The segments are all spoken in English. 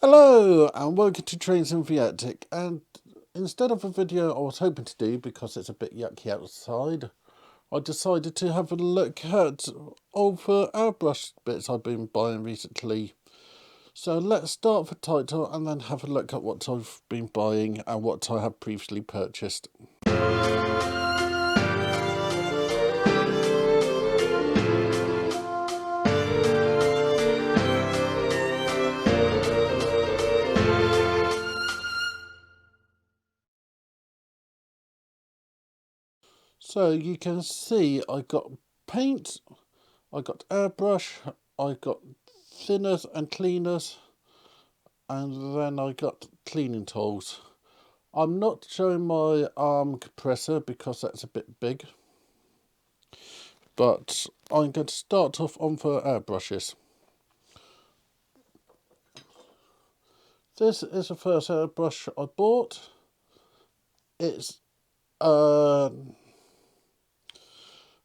Hello and welcome to Trains and Viatic. And instead of a video I was hoping to do because it's a bit yucky outside, I decided to have a look at all the airbrush bits I've been buying recently. So let's start with the title and then have a look at what I've been buying and what I have previously purchased. So you can see I got paint, I got airbrush, I got thinners and cleaners, and then I got cleaning tools. I'm not showing my compressor because that's a bit big, but I'm going to start off on the airbrushes. This is the first airbrush I bought. It's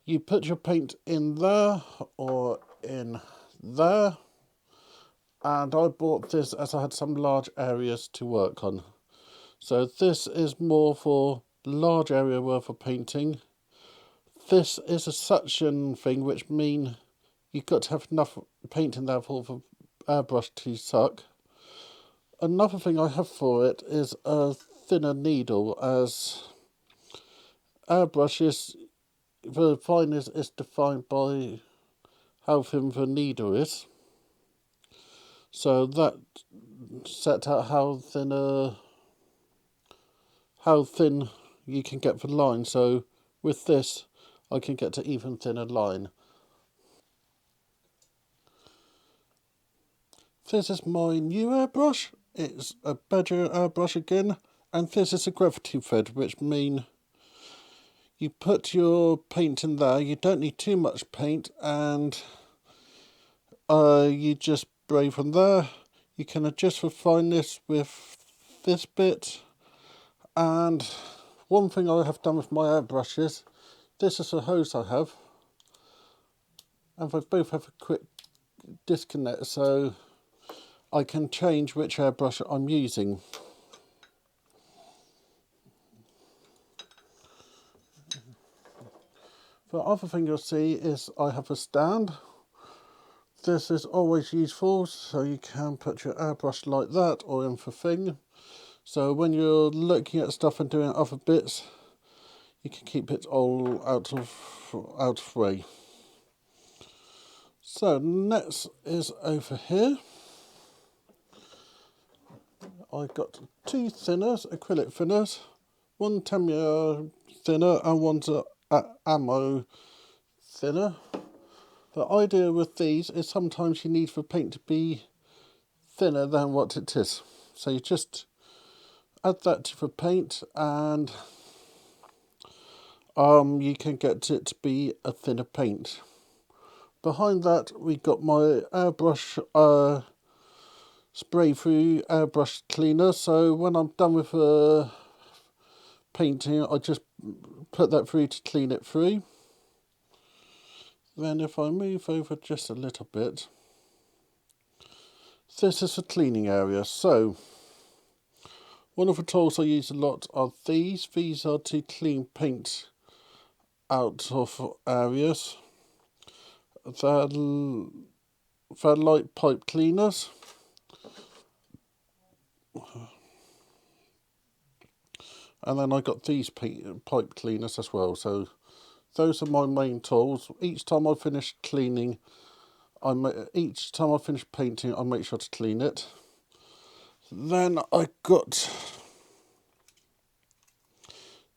you put your paint in there or in there, and I bought this as I had some large areas to work on. So this is more for large area worth of painting. This is a suction thing, which means you've got to have enough paint in there for the airbrush to suck. Another thing I have for it is a thinner needle, as airbrushes, the fineness is defined by how thin the needle is. So that set out how thin you can get the line. So with this, I can get to even thinner line. This is my new airbrush. It's a Badger airbrush again, and this is a gravity fed, which means you put your paint in there. You don't need too much paint, and you just spray from there. You can adjust the fineness with this bit. And one thing I have done with my airbrushes, this is a hose I have, and they both have a quick disconnect, so I can change which airbrush I'm using. The other thing you'll see is I have a stand. This is always useful, so you can put your airbrush like that or in the thing. So when you're looking at stuff and doing other bits, you can keep it all out of way. So next is over here. I got two thinners, acrylic thinners, one Tamiya thinner and one's ammo thinner. The idea with these is sometimes you need the paint to be thinner than what it is. So you just add that to the paint and you can get it to be a thinner paint. Behind that we got my airbrush spray through airbrush cleaner, so when I'm done with painting I just put that through to clean it through. Then if I move over just a little bit, this is the cleaning area. So one of the tools I use a lot are these. These are to clean paint out of areas. They're light pipe cleaners. And then I got these pipe cleaners as well. So those are my main tools. Each time I finish cleaning, each time I finish painting, I make sure to clean it. Then I got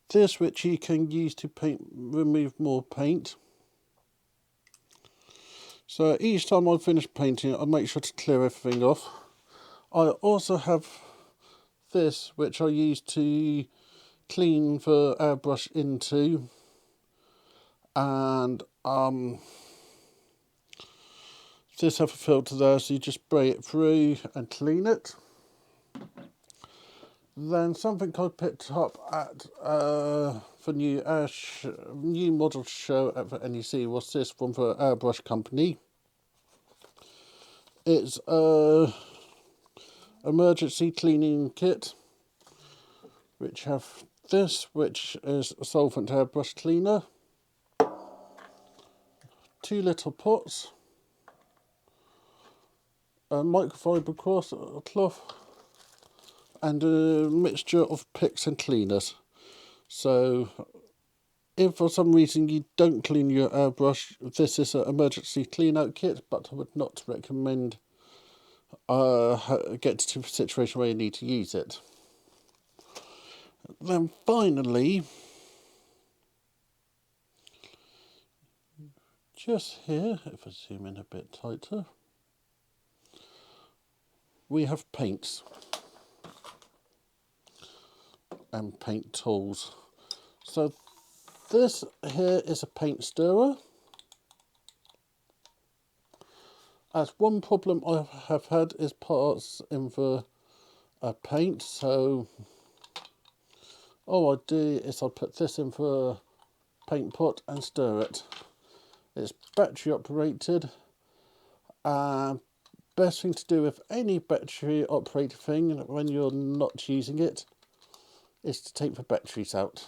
this, which you can use to remove more paint. So each time I finish painting, I make sure to clear everything off. I also have this, which I use to clean the airbrush into, and this have a filter there, so you just spray it through and clean it. Then something I picked up at the new model show at the NEC was this from the Airbrush company. It's a emergency cleaning kit, which have this, which is a solvent airbrush cleaner, 2 little pots, a microfiber cloth, and a mixture of picks and cleaners. So if for some reason you don't clean your airbrush, this is an emergency clean out kit, but I would not recommend get to a situation where you need to use it. Then finally, just here, if I zoom in a bit tighter, we have paints and paint tools. So this here is a paint stirrer. As one problem I have had is parts in the paint, so all I do is I put this in the paint pot and stir it. It's battery operated. Best thing to do with any battery operated thing when you're not using it is to take the batteries out.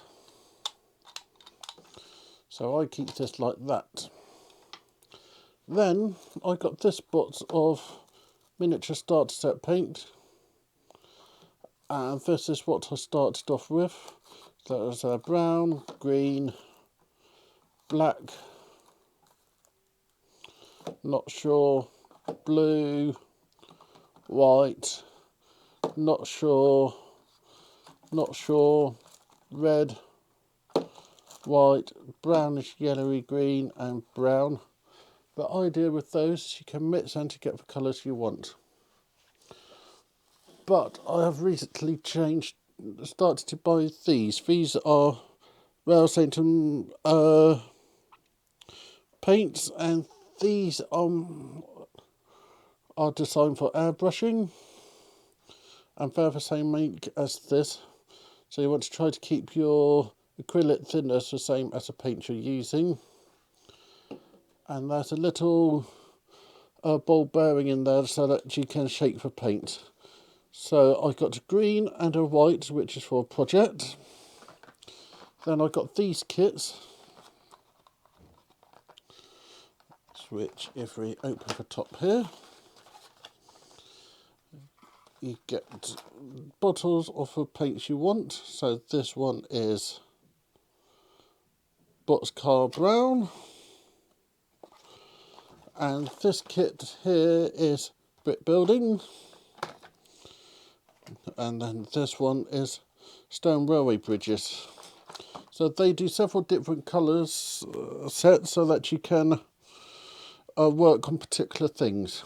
So I keep this like that. Then I got this box of miniature starter set paint, and this is what I started off with. There's brown, green, black, not sure, blue, white, not sure, red, white, brownish, yellowy, green and brown. The idea with those, you can mix and to get the colours you want. But I have recently started to buy these. These are Rail Sanctum paints, and these are designed for airbrushing, and they're the same make as this. So you want to try to keep your acrylic thinness the same as the paint you're using. And there's a little ball bearing in there so that you can shake the paint. So I got a green and a white, which is for a project. Then I got these kits, which if we open the top here, you get bottles of the paints you want. So this one is Boxcar Brown. And this kit here is Brick Building. And then this one is Stone Railway Bridges. So they do several different colours sets so that you can work on particular things.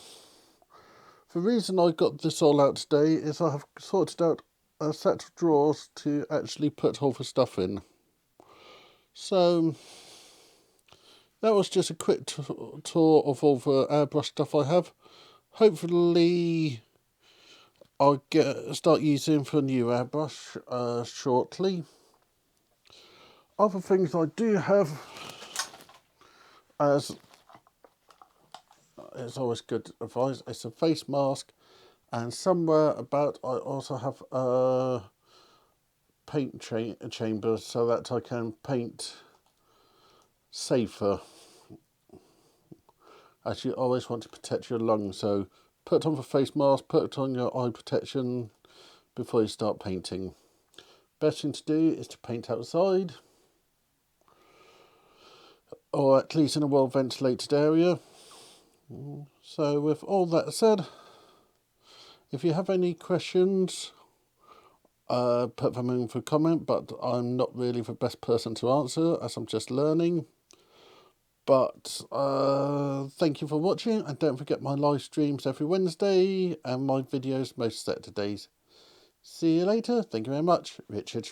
The reason I got this all out today is I have sorted out a set of drawers to actually put all the stuff in. So that was just a quick tour of all the airbrush stuff I have. Hopefully I'll start using the new airbrush shortly. Other things I do have, as it's always good advice, it's a face mask, and somewhere about I also have a paint chamber so that I can paint safer, as you always want to protect your lungs. So put on the face mask, put on your eye protection before you start painting. Best thing to do is to paint outside, or at least in a well ventilated area. So with all that said, if you have any questions, put them in for comment, but I'm not really the best person to answer as I'm just learning. But thank you for watching, and don't forget my live streams every Wednesday and my videos most Saturdays. See you later. Thank you very much. Richard.